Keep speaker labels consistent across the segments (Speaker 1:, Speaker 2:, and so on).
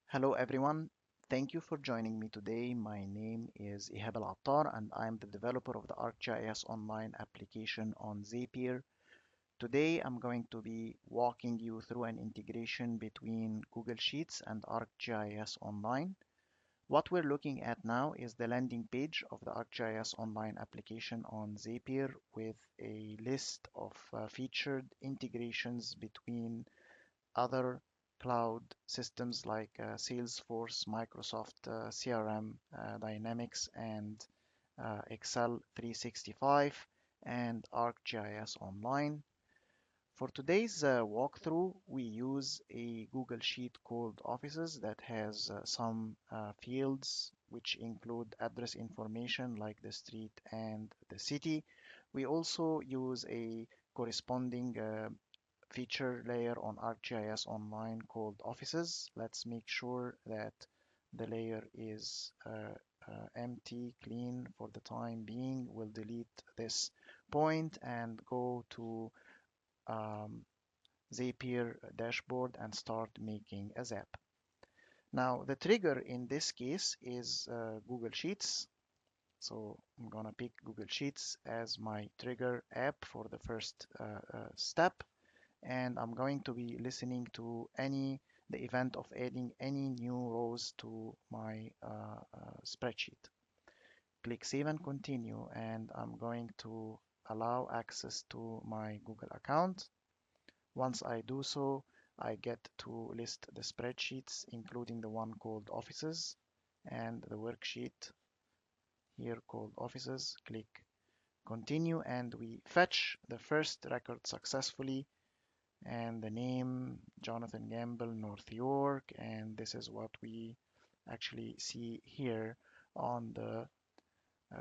Speaker 1: Hello everyone. Thank you for joining me today. My name is Ihab Al-Attar and I'm the developer of the ArcGIS online application on Zapier. Today I'm going to be walking you through an integration between Google Sheets and ArcGIS Online. What we're looking at now is the landing page of the ArcGIS Online application on Zapier with a list of featured integrations between other cloud systems like Salesforce, Microsoft CRM, Dynamics, and Excel 365, and ArcGIS Online. For today's walkthrough, we use a Google Sheet called Offices that has some fields which include address information like the street and the city. We also use a corresponding feature layer on ArcGIS Online called Offices. Let's make sure that the layer is empty, clean for the time being. We'll delete this point and go to um, Zapier dashboard and start making a zap. Now, the trigger in this case is Google Sheets. So I'm gonna pick Google Sheets as my trigger app for the first step, and I'm going to be listening to the event of adding any new rows to my spreadsheet. Click Save and Continue, and I'm going to allow access to my Google account. Once I do so, I get to list the spreadsheets, including the one called Offices and the worksheet here called Offices. Click Continue, and we fetch the first record successfully, and the name Jonathan Gamble, North York, and this is what we actually see here on the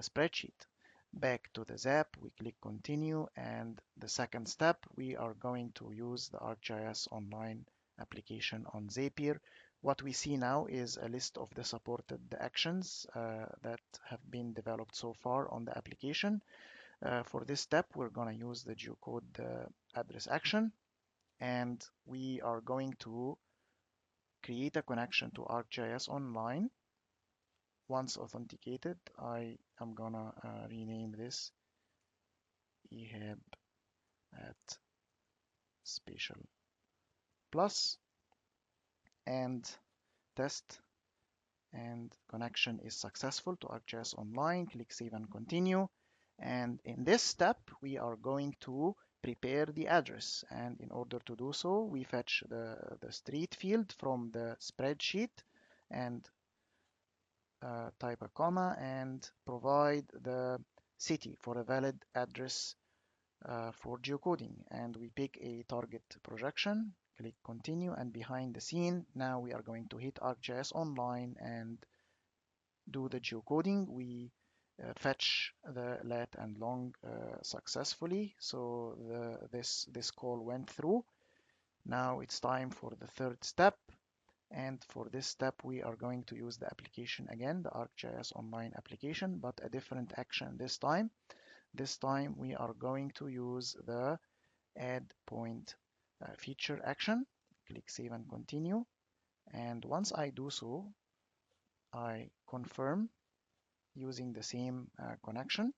Speaker 1: spreadsheet. Back to the Zap, we click continue, and the second step, we are going to use the ArcGIS Online application on Zapier. What we see now is a list of the supported actions that have been developed so far on the application. For this step, we're going to use the geocode address action, and we are going to create a connection to ArcGIS Online. Once authenticated, I am gonna rename this ehab at spatial plus and test, and connection is successful to ArcGIS Online. Click Save and Continue. And in this step, we are going to prepare the address. And in order to do so, we fetch the street field from the spreadsheet and type a comma and provide the city for a valid address for geocoding. And we pick a target projection, click continue, and behind the scene, now we are going to hit ArcGIS Online and do the geocoding. We fetch the lat and long successfully, so this call went through. Now it's time for the third step, and for this step we are going to use the application again, the ArcGIS Online application, but a different action this time. This time we are going to use the add point feature action. Click Save and Continue, and once I do so, I confirm using the same connection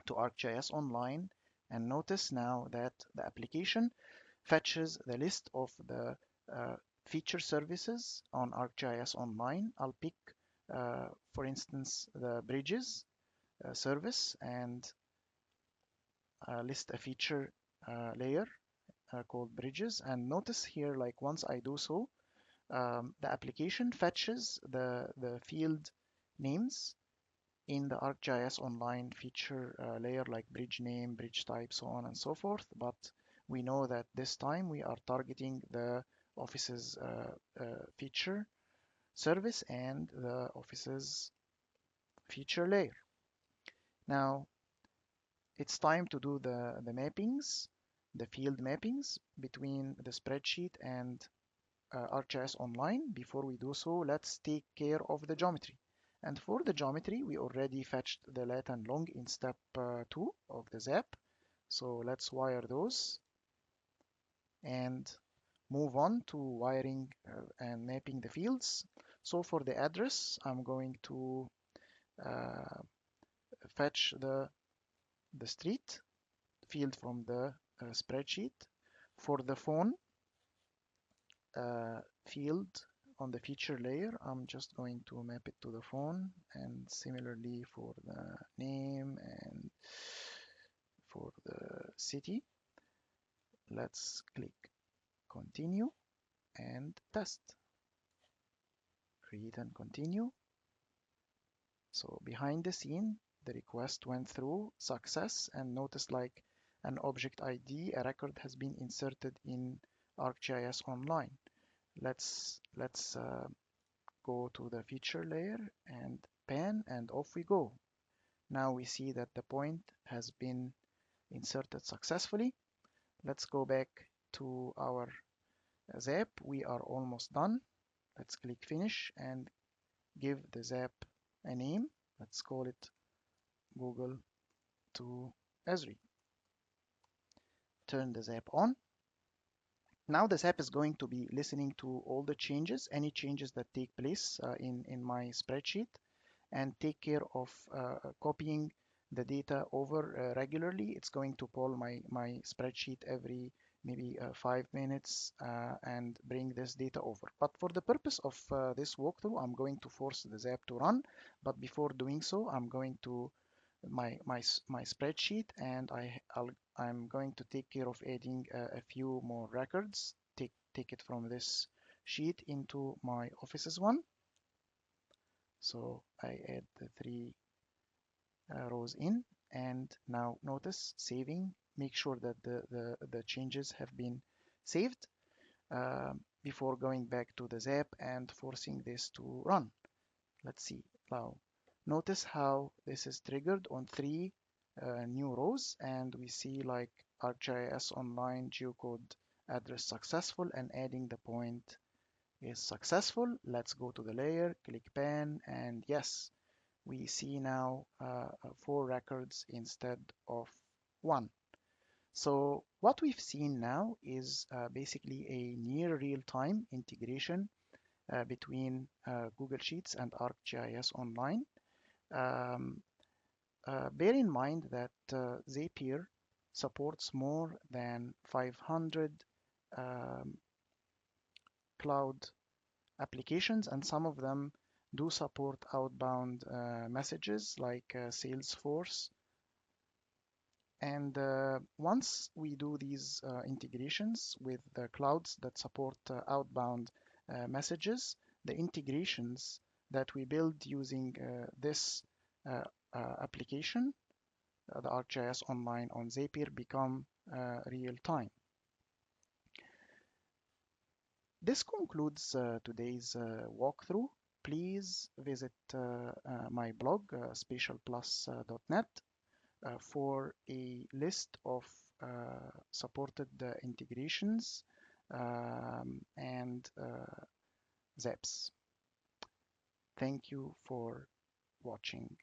Speaker 1: to ArcGIS Online, and notice now that the application fetches the list of the feature services on ArcGIS Online. I'll pick, for instance, the bridges service and list a feature layer called bridges. And notice here, like once I do so, the application fetches the field names in the ArcGIS Online feature layer, like bridge name, bridge type, so on and so forth. But we know that this time we are targeting the Office's feature service and the Office's feature layer. Now it's time to do the mappings, the field mappings between the spreadsheet and ArcGIS Online. Before we do so, let's take care of the geometry. And for the geometry, we already fetched the lat and long in step 2 of the zap. So let's wire those. And move on to wiring and mapping the fields. So for the address, I'm going to uh, fetch the street field from the spreadsheet. For the phone field on the feature layer, I'm just going to map it to the phone, and similarly for the name and for the city. Let's click continue and test. Create and continue. So behind the scene, the request went through success, and notice like an object ID, a record has been inserted in ArcGIS Online. Let's go to the feature layer and pan, and off we go. Now we see that the point has been inserted successfully. Let's go back to our Zap. We are almost done. Let's click finish and give the Zap a name. Let's call it Google to Esri. Turn the Zap on. Now the Zap is going to be listening to all the changes, any changes that take place in my spreadsheet, and take care of copying the data over regularly. It's going to poll my spreadsheet every maybe 5 minutes and bring this data over. But for the purpose of this walkthrough, I'm going to force the Zap to run. But before doing so, I'm going to my spreadsheet, and I'm going to take care of adding a few more records. Take it from this sheet into my offices one. So I add the three rows in, and now notice saving. Make sure that the changes have been saved before going back to the Zap and forcing this to run. Let's see now. Notice how this is triggered on three new rows, and we see like ArcGIS Online geocode address successful, and adding the point is successful. Let's go to the layer, click pan, and yes, we see now 4 records instead of 1. So what we've seen now is basically a near real-time integration between Google Sheets and ArcGIS Online. Bear in mind that Zapier supports more than 500 um, cloud applications, and some of them do support outbound messages like Salesforce. And once we do these integrations with the clouds that support outbound messages, the integrations that we build using this application, the ArcGIS Online on Zapier, become real time. This concludes today's walkthrough. Please visit my blog, spatialplus.net, for a list of supported integrations and Zaps. Thank you for watching.